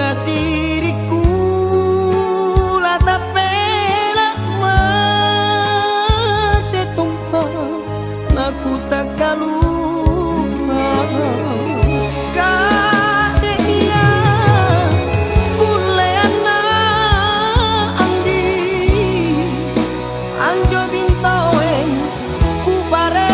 ngasiriku la tapela macetongpa naku tak kalupa kade dia kuleana andi anjo bintoen ku pare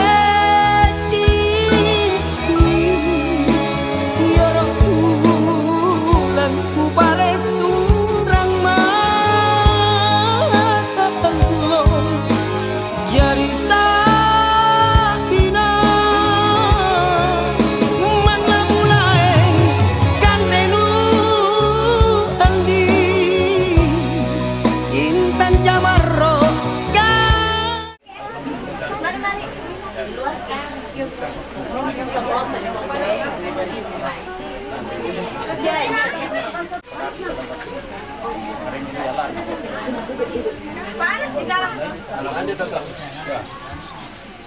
panas di dalam. Anak tetap.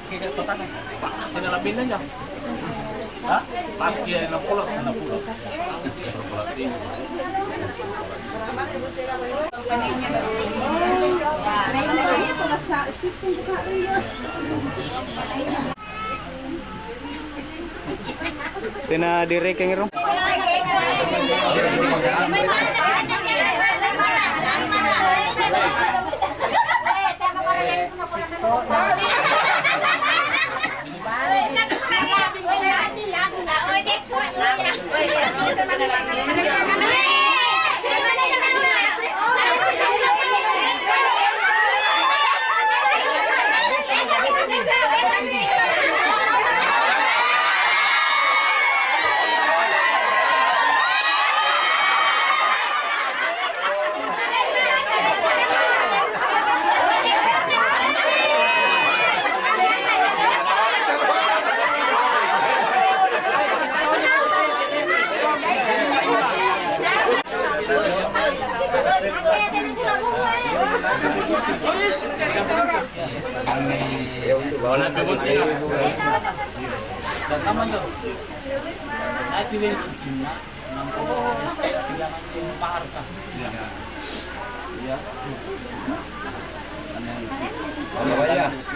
Kita total. Kita lebih aja. Hah? Pas dia 60. Tina direkeng iro.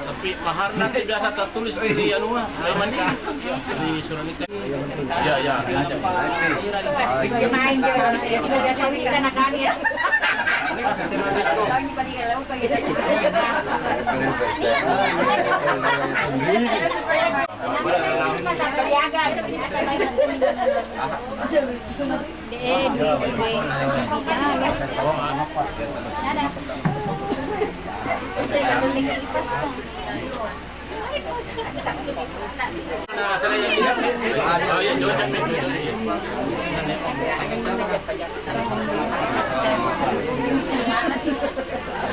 Tapi mahar nanti biasa tertulis di anu mah, di surat nikah. Ya.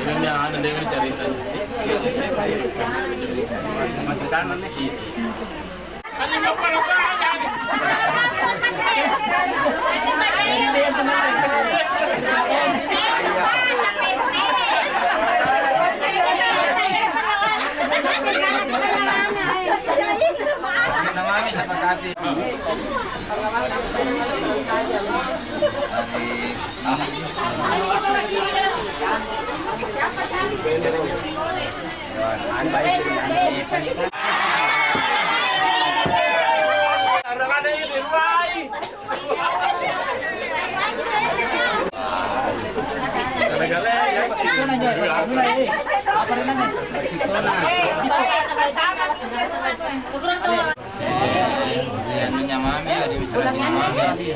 Ini ada yang cerita. Minyak mami ada ilustrasi mami.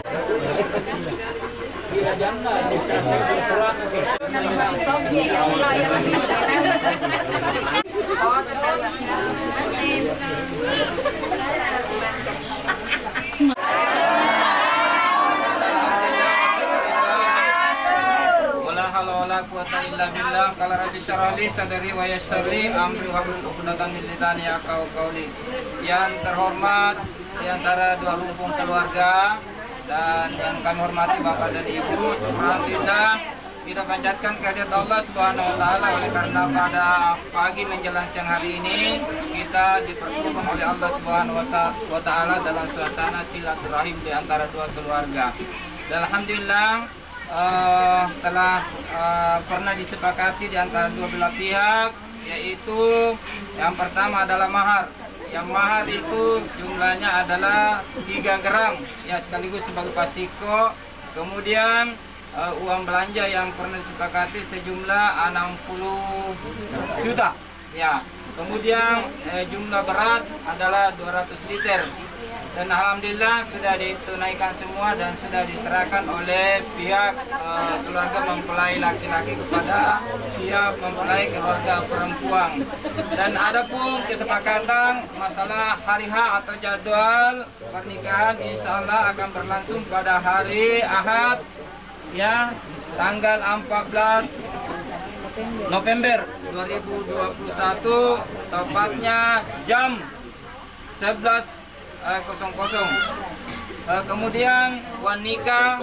Wala quwata illa billah. Qala rabbi shrah li sadri wa yassir li amri wahlul 'uqdatam min lisani yafqahu qawli. Yang terhormat di antara dua rumpun keluarga dan yang kami hormati Bapak dan Ibu, alhamdulillah kita panjatkan kehadirat Allah Subhanahu wa taala oleh karena pada pagi menjelang siang hari ini kita dipertemukan oleh Allah Subhanahu wa taala dalam suasana silaturahim di antara dua keluarga. Dan alhamdulillah telah pernah disepakati di antara dua belah pihak, yaitu yang pertama adalah mahar. Yang mahar itu jumlahnya adalah 3 gram ya, sekaligus sebagai pasiko. Kemudian uang belanja yang pernah disepakati sejumlah 60 juta ya. Kemudian jumlah beras adalah 200 liter. Dan alhamdulillah sudah ditunaikan semua dan sudah diserahkan oleh pihak keluarga mempelai laki-laki kepada pihak mempelai keluarga perempuan. Dan ada pun kesepakatan masalah hari H atau jadwal pernikahan, insya Allah akan berlangsung pada hari Ahad ya, tanggal 14 November 2021, tepatnya jam 11.00. Kemudian uang nikah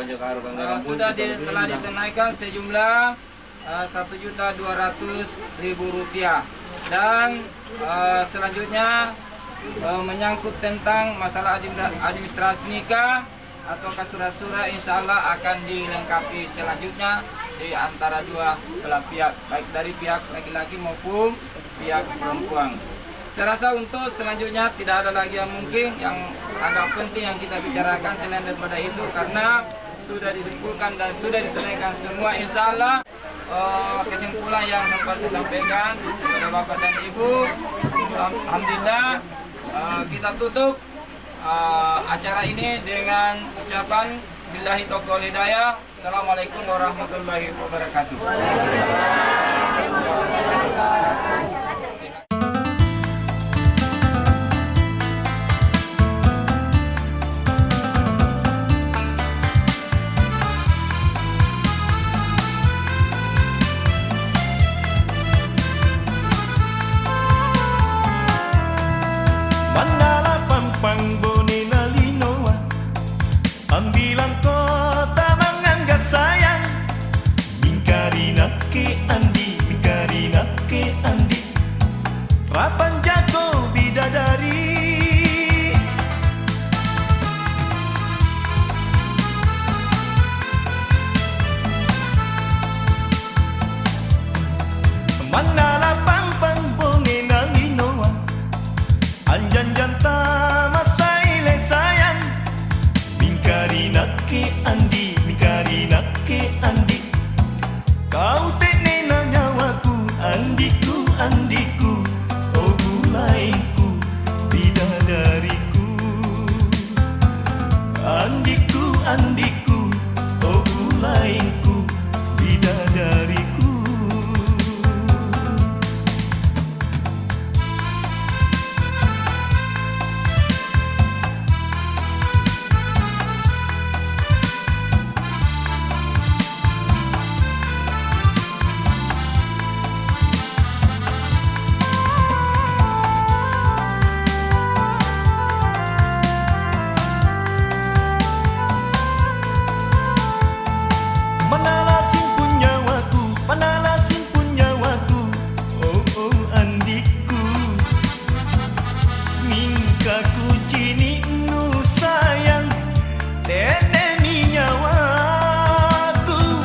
telah ditunaikan sejumlah Rp1.200.000. Dan selanjutnya menyangkut tentang masalah administrasi nikah atau surat-surat, insya Allah akan dilengkapi selanjutnya di antara dua belah pihak, baik dari pihak laki-laki maupun pihak perempuan. Saya rasa untuk selanjutnya tidak ada lagi yang mungkin yang agak penting yang kita bicarakan selain daripada itu, karena sudah disimpulkan dan sudah ditunaikan semua, insya Allah. Kesimpulan yang sempat saya sampaikan kepada Bapak dan Ibu, alhamdulillah kita tutup acara ini dengan ucapan billahi taufiq wal hidayah. Assalamualaikum warahmatullahi wabarakatuh. Mandala pampang bone nalinoa, ambilan kota mangangga sayang. Mingkari nake andi, rapan jago bidadari. Mandala pampang bone nalinoa, anjan janta masaile sayang. Mingkari nake andi, kau tenena nyawaku, andiku, oh bulainku, bidadariku. Andiku, oh bulainku, bidadariku. Manalasin punyawaku, oh andiku. Mingkaku cini nu sayang, teneni nyawaku.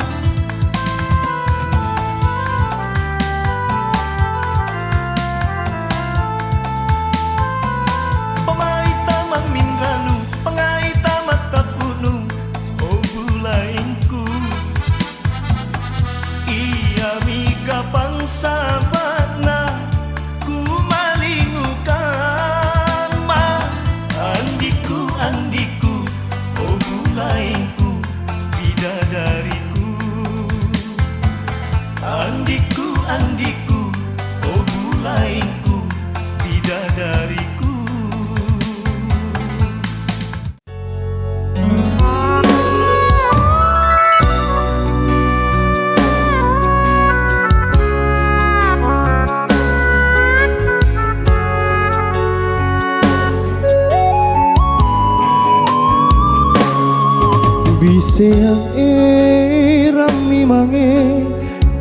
Pemaita mang minralu, pengaita mata punu, oh bulainku. Iya mika pangsa batna, ku malingukan ma. Andiku, oh bulainku, bidadariku. Andiku, oh bulainku, bidadariku. Biseang rami mange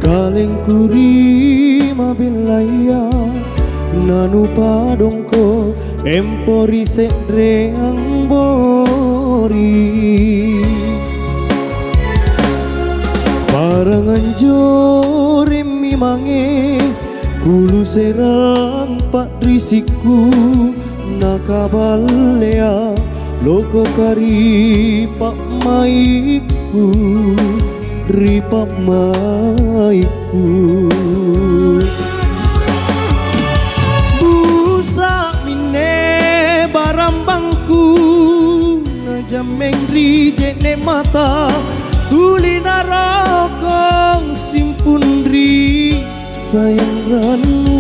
kaleng kuri mabelaya nanu padongko empori sedre ang bori. Kulu serang pak risiku nakabalea loko kari pak maiku ripak maiku busa mine barambangku najameng rijene mata tuli narokong simpun ri sayang ranu.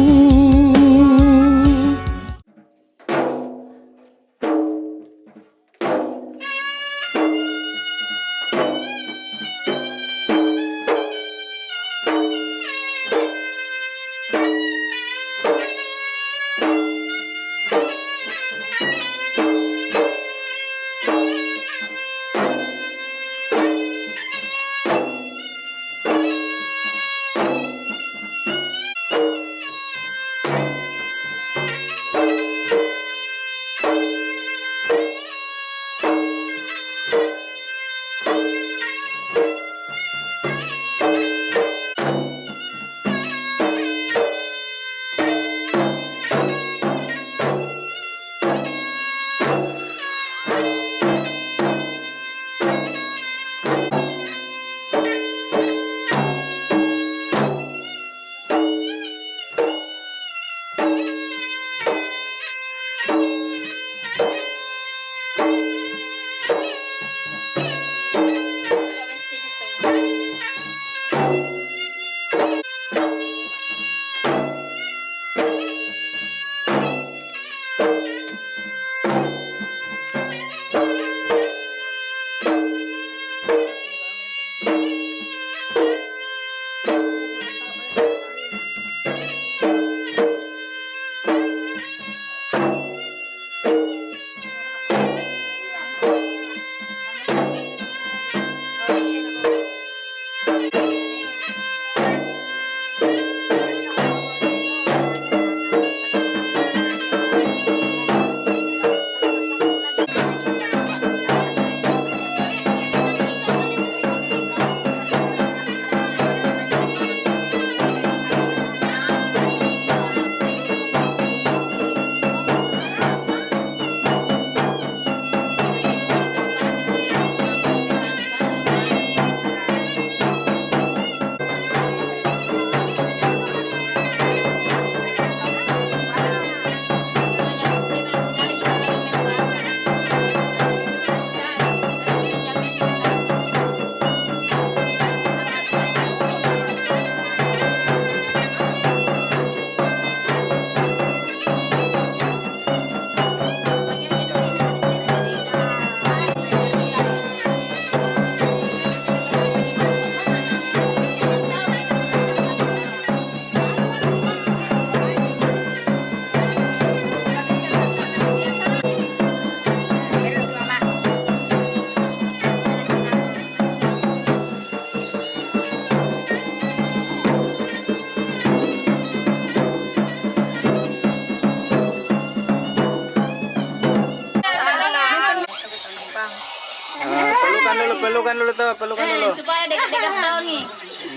Pelukan dulu tuh, pelukan dulu. Supaya dekat-dekat tangi.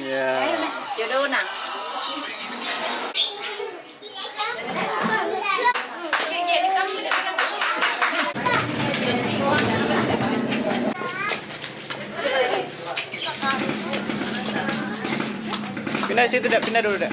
Iya. Jodoh nah. Pindah situ deh, pindah dulu deh.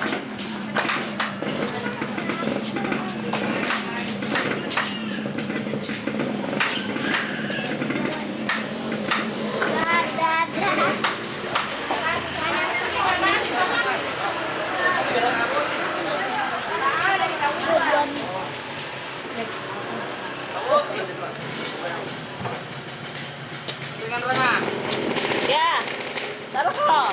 Ya. Taruh kok.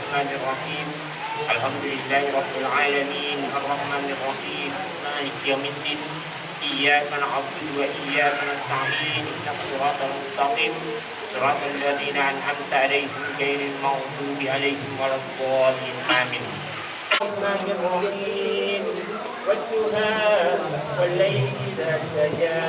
الرحمن الرحيم الحمد لله رب العالمين الرحمن الرحيم مالك يوم الدين إياك نعبد وإياك نستعين اهدنا الصراط المستقيم صراط الذين أنعمت عليهم غير المغضوب عليهم ولا الضالين آمين الرحمن الرحيم والضحى والليل إذا سجى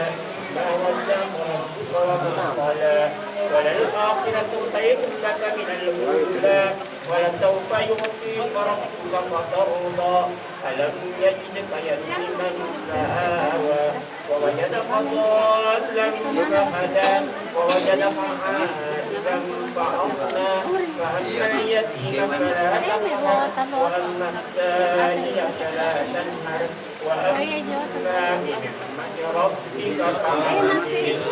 ما ودعك ربك وما قلى وللآخرة خير لك من الأولى ولسوف يعطيك ربك فترضى ألم يجدك يتيما فآوى ووجدك ضالا فهدى ووجدك عائلا فأغنى فأما اليتيم فلا تقهر وأما السائل فلا تنهر وأما بنعمة ربك فحدث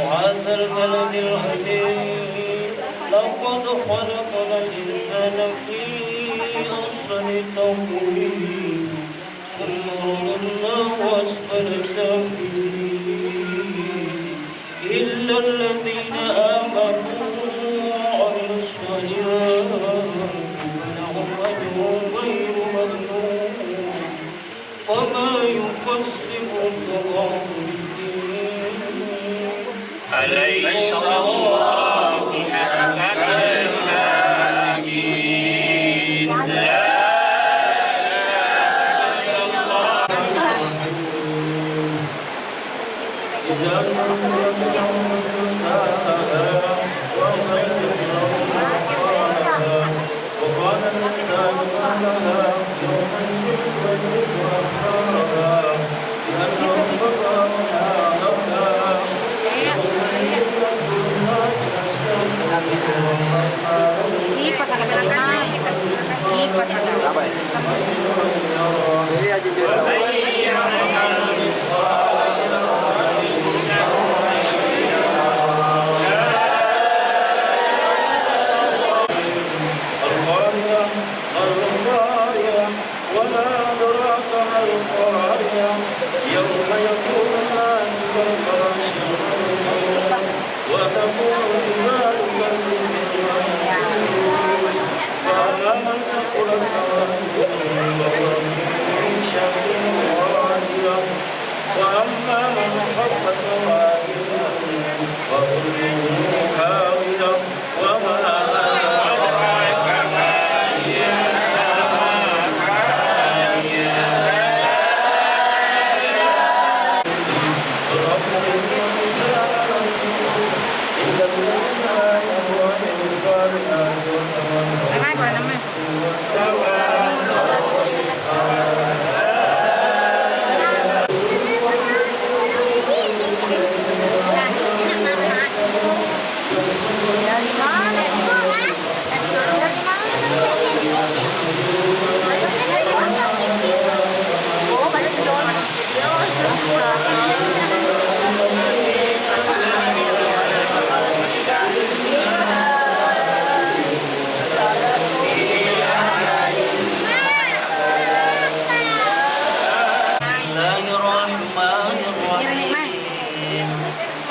وهذا البلد العظيم لقد خلقنا الإنسان في أحسن تقويم ثم رددناه أسفل سافلين إلا الذين آمنوا وعملوا الصالحات لهم أجر غير ممنون وما يكسبك أليس الله بأحكم الحاكمين لا وقال الإنسان ما لها يومئذ وتسرها لأن ربك أوحى لها Kipas ang kabilang kanan. Kipas ang kabilang وما أدراك ما القارية يوم يكون الناس كالفراش المبثوث وتكون الجبال كالعهن فأما من ثقلت موازينه فهو في عيشة راضية وأما من خفت موازينه فأمه هاوية وما أدراك ما هي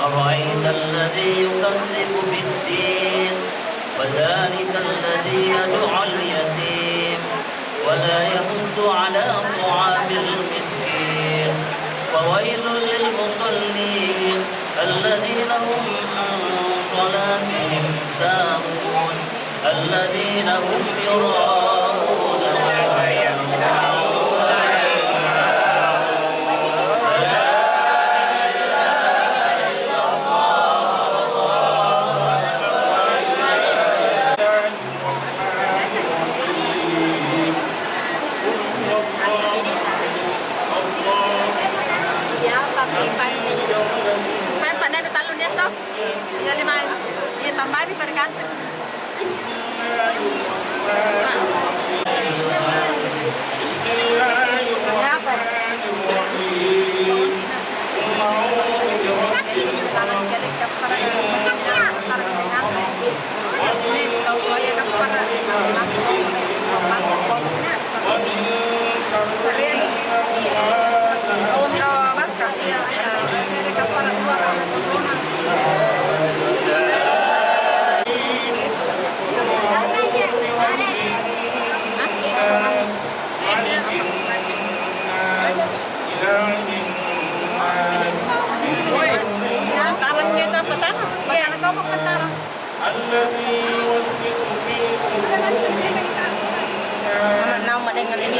أرأيت الذي يكذب بالدين وذلك الذي يدعو اليتيم ولا يحض على طعام المسكين فويل للمصلين الذين هم عن صلاتهم ساهون الذين هم يراءون supaya pada ada talunnya toh. Ya 5. Ya tambah lebih berkata. Apa? الذي يوسوس في صدور الناس Nang madengan ini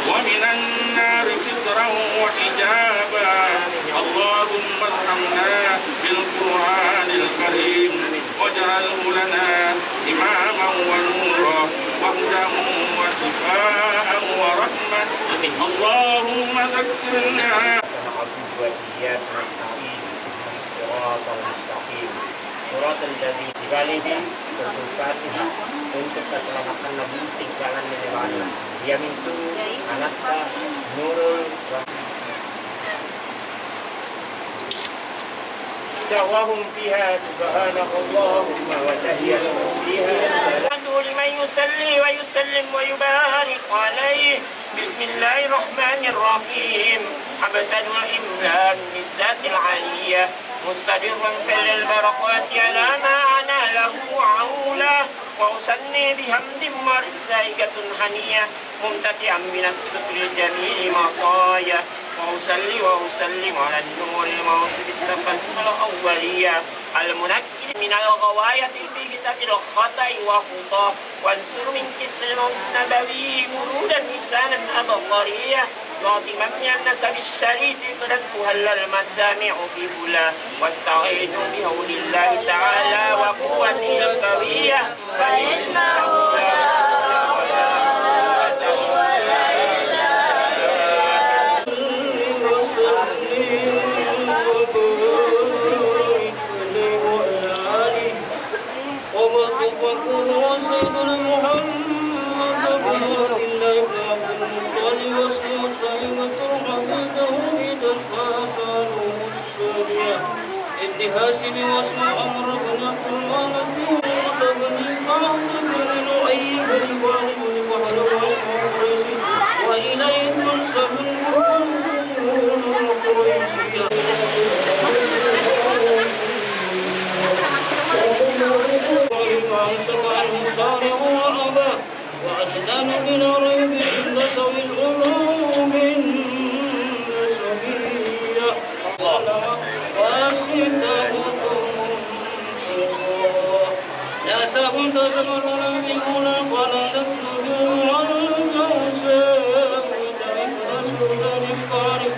ومن النار سترا وحجابا اللهم ارحمنا بالقرآن الكريم واجعله لنا إماما ونورا وهدى وشفاء ورحمة اللهم ذكرنا Surat al-Jadid dibalikin Al-Fatihah untuk keselamatan Nabi tinggalan menebana. Dia mintu anaknya Nurul دعواهم فيها سبحانك اللهم وتحيتهم فيها لمن يصلي ويسلم ويبارك عليه. بسم الله الرحمن الرحيم. عبدا وإمران بالذات العالية مستدرا فل البركات على ما أنا له عولا وأسني بحمد مرزايقة هنية ممتتعا من السكر الجميل مطايا وأصلي وأسلم على النور الموصف التقدم الأولية المنكر من الغواية البهتة الخطأ وخطأ وانصر من كسر النبوي مرودا لسانا أبصرية ناظما من النسب الشريف قدرتها المسامع في بلا واستعينوا بهول الله تعالى وقوته القوية فإنه هاشم واسم أمر بن كل ما نبي وتبني قام من أي بني وعلم سمرنا بالأولى ولنتبع عنك وسام وتعب رسول القارئ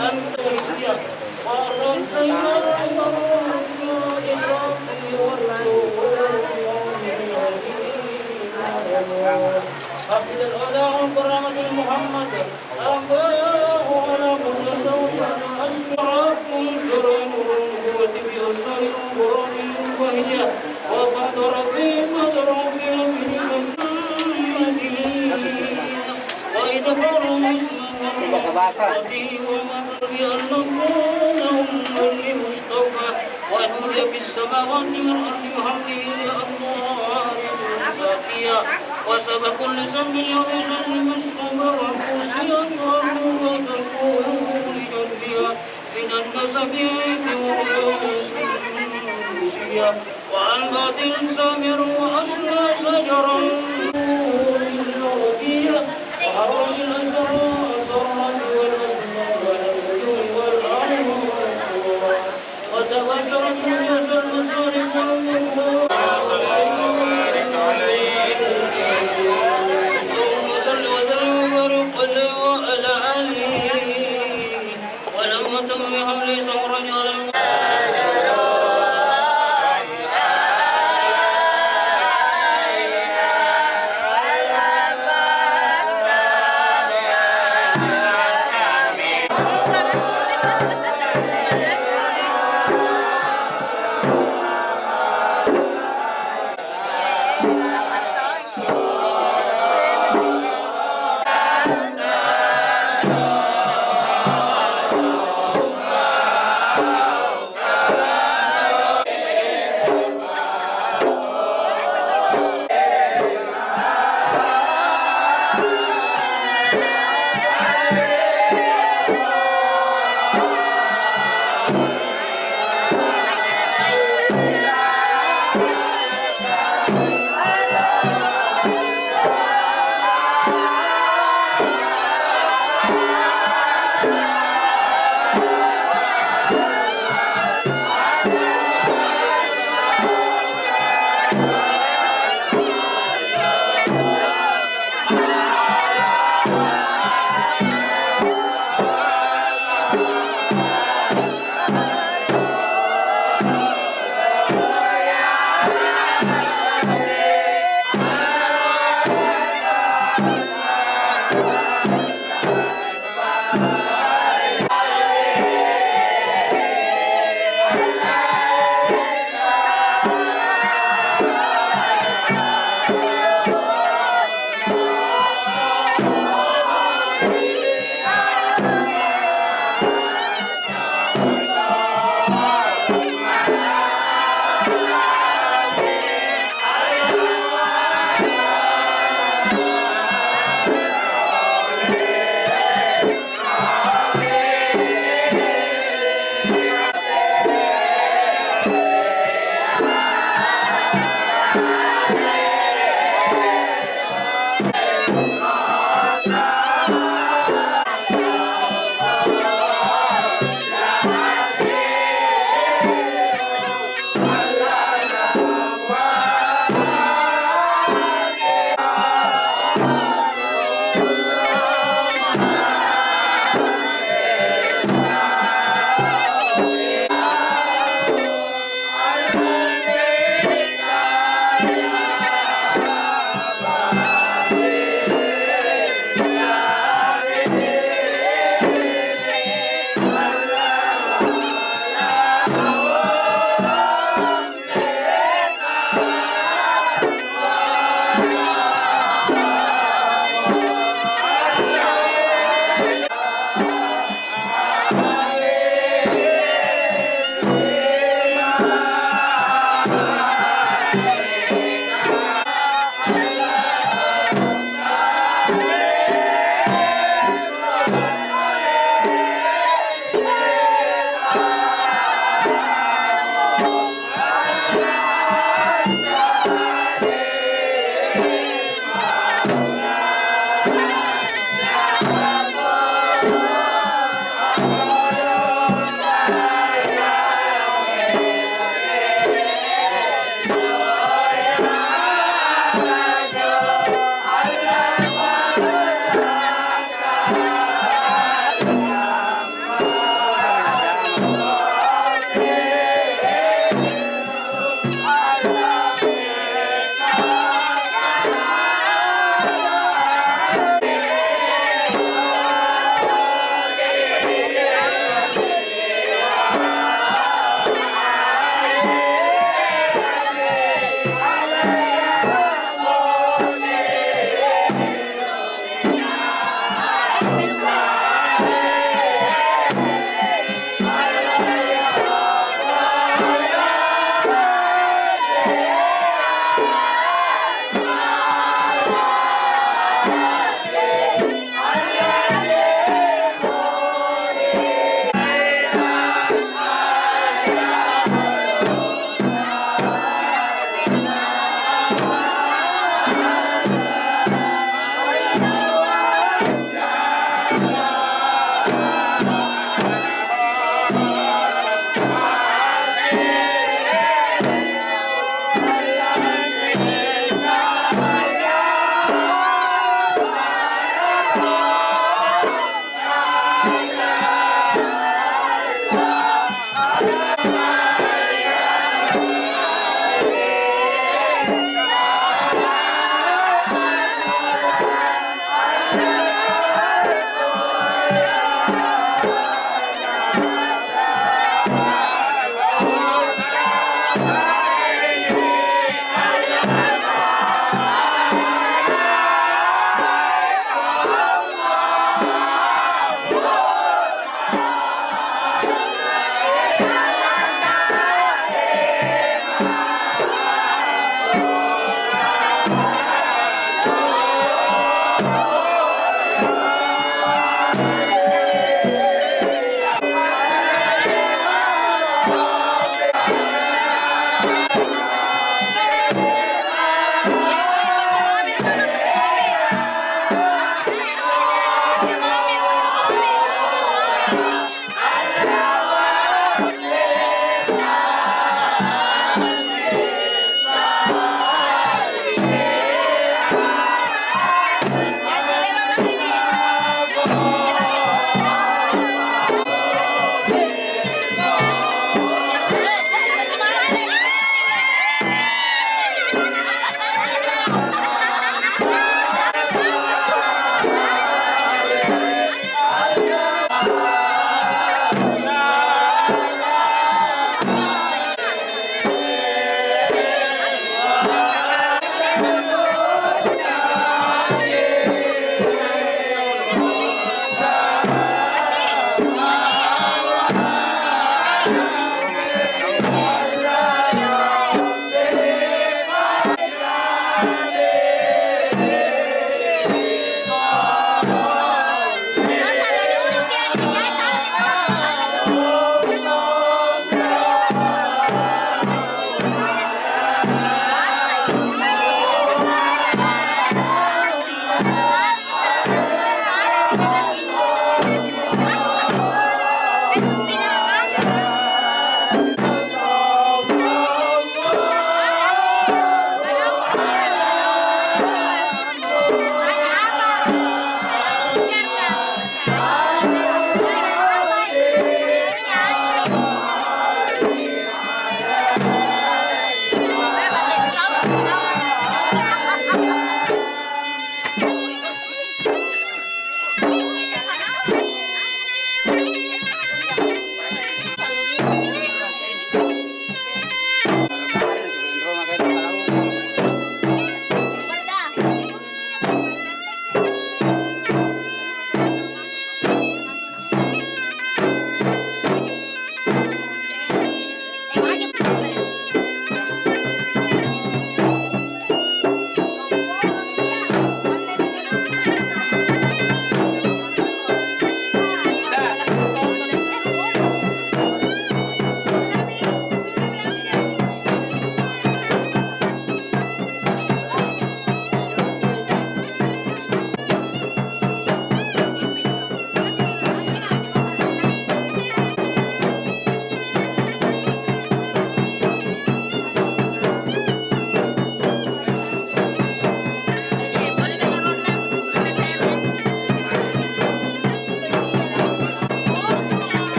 أنت الهدى وأرسلنا حفظ الأولى والكرامة محمد أنبياء على كل ذوق أشفعكم سرين النبوة بأسر قرآن وهي وقد ربي مدربي من وإذا حرم اسمه ومن لمصطفى ونودي بالسماوات والأرض بحمده الله زاكيا وسب كل ذنب يوم يسلم الصبر وفوسي الله وتكون لجنبها من النسب والأنسية وعن باطل سامر وأشنى شجرا الودية وحرم الأسرار والأسنان والأرض وتبشرت من يسر المسارق والمقبور ولما تم بحمل سهرا على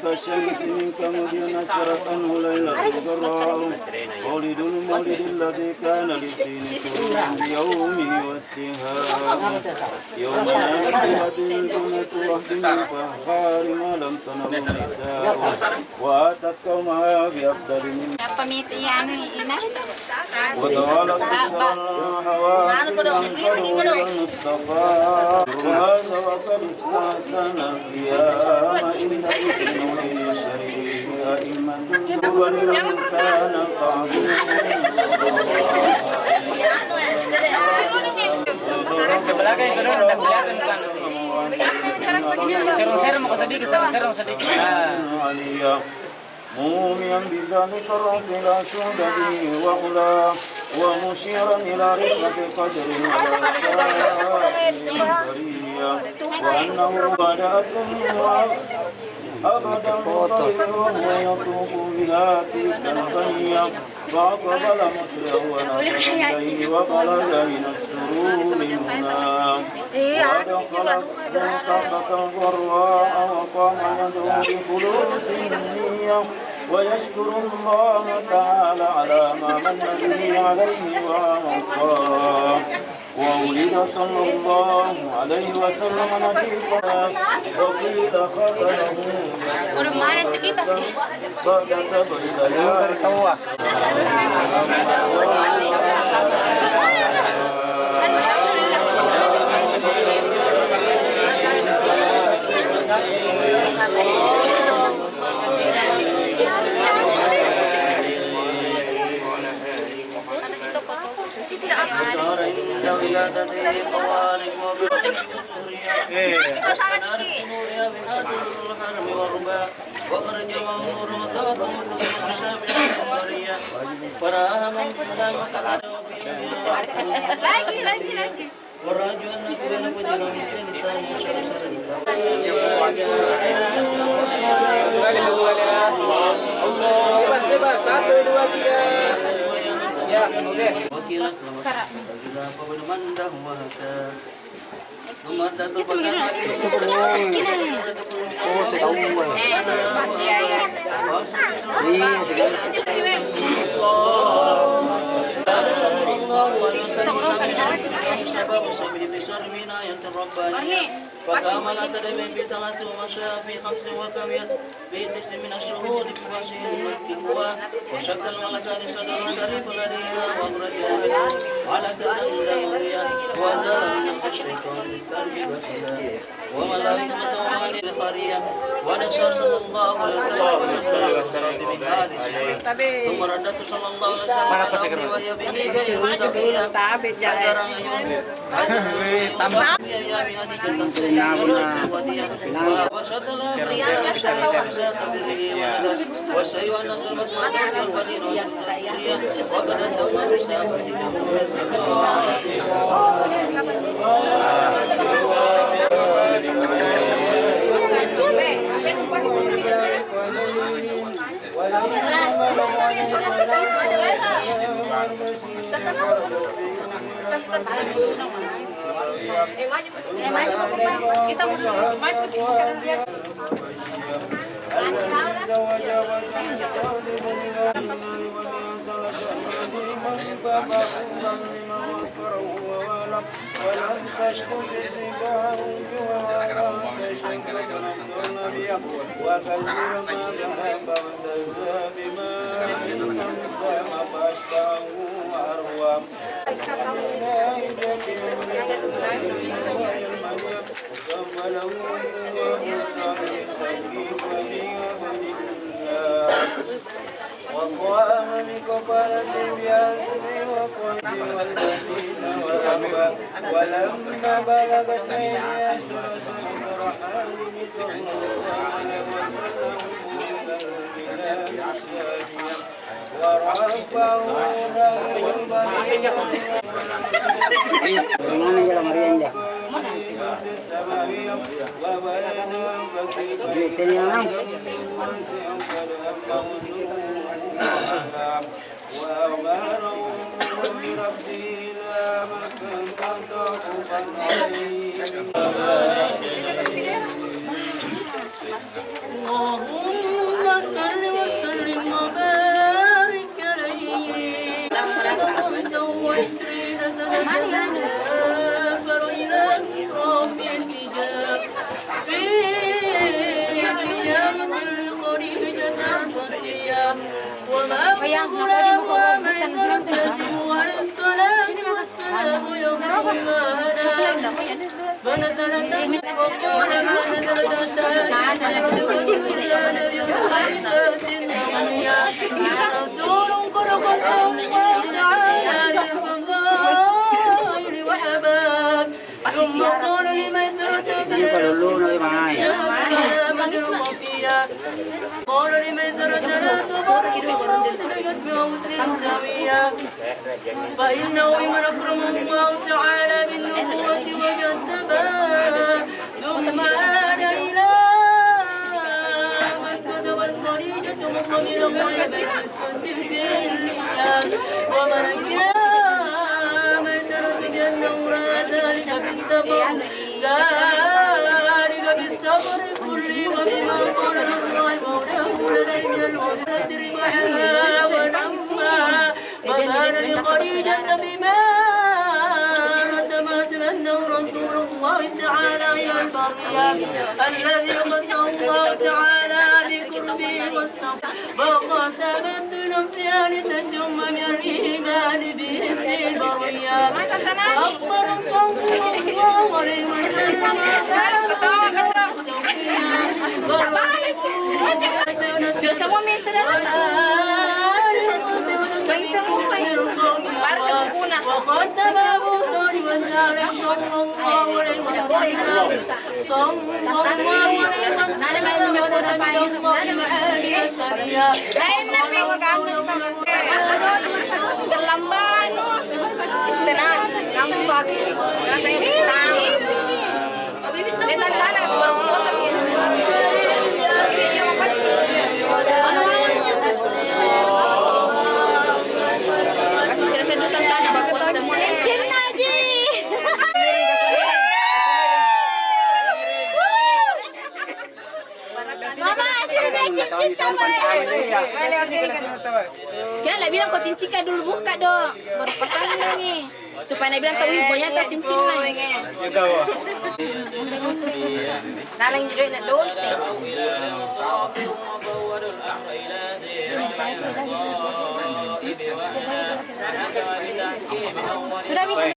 كالشمس من كمدين أسفرت عنه ليلة الضراء مولد المولد الذي كان للدين سرور يومه واستهاب يوم نادمت الجنة وحد فخار ما لم تنل النساء وآتت قومها بأفضل من وتوالت الهوى المصطفى وهذا وقد استحسن القيام إن ابن الشريف أئمة ولمن كان موميا بذلك الرب لا شهد به وأولى ومشيرا إلى رفعة قدر البرية وأنه بدأت أبدا مطير ويطوف بها تلك الغنية فأقبل مسرع ونظر إليه وبلغ من السرور منا ودخلت مصطفى الضراء وقام يدعو بخلوص النية ويشكر الله تعالى على ما من به عليه وأوصاه وولد صلى الله عليه وسلم نبينا وقيل ختمه بعد 7 ليال lagi. Bebas, 1, 2, 3. Ya, oke. فكامل تدمين في 3 ومشى في 5 وكميت في 9 من الشهور بفاسه الملك هو وشك الملكان صدر الشريف الذي وأخرج منه على كتندمريا وزال من المشرق والقلب وكذا وملا سمته عن القرية ونشر صلى الله عليه وسلم بهذه ثم ردت صلى الله عليه وسلم وهي به غير صفية حجر عيون وشد الله والشيء أن صلبت معه الفدين والمسرية وقد الدولة Kita maju bikin ولم تشكر سباه وكثير ما ذهب وزاد بما ما فاشبعه أروى ثم له وقام بكفرة بأسر وقوت والبنين ورهبة ولما بلغ سيد أشهر صدر حالم صلى الله عليه وسلم من البلاد الشادية ورفعه له البنين السماوية وبين فكيد وأمرهم بربه لا مكان تعقبا عليه اللهم صل وسلم وبارك عليه 25 سنة فرينا بشراب الحجاب في قيامة لخديجة الفتية وما قبلها وميسرة وعلى الصلاة والسلام يوم المهدى فنزلت وقال ما نزلت رسول قرب الله تعالى للفضائل وحباب ثم قال لميسرة قال لميسرة لا تبارك وتلقت بموت سويا فإنه من أكرم الله تعالى بالنبوة وجذبا ثم عاد إلى مكة والخديجة مقبل الغيب ومن كان ميسرة جنة ذلك بالصبر ذلك بالصبر كل وبما قال الله مولاه لدي من الوسط وحيا ونمسا وكان لخديجة بما ردمت أنه رسول الله تعالى إلى البرية الذي قصه الله تعالى بقربه واصطفى فقسمت نفسها لتشم من الإيمان باسم البرية فأخبر صلى الله عليه وسلم Sudah semua mi saudara. Bagi semua ya. Baru sempurna. Nada main menyebut apa ini? Lain nabi wakan terlambat. Tenang, kamu bagi. Kata ini tahu. Kita tanah berfoto biasa. Kasih selesai dulu tanda berfoto semua. Cincin Haji. Mama hasilnya cincin tambah. Kira nak bilang kau cincin dulu buka dong. Baru pasang ni. Supaya nak bilang kau ibunya tak cincin lah. Nalang jadi nak dulu. Sudah mi.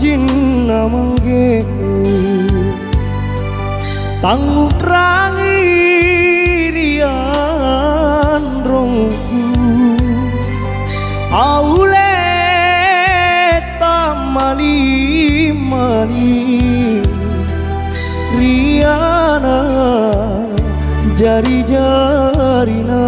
jinna manggeku tangut rangi rian rongku aule tamali mali riana jari jarina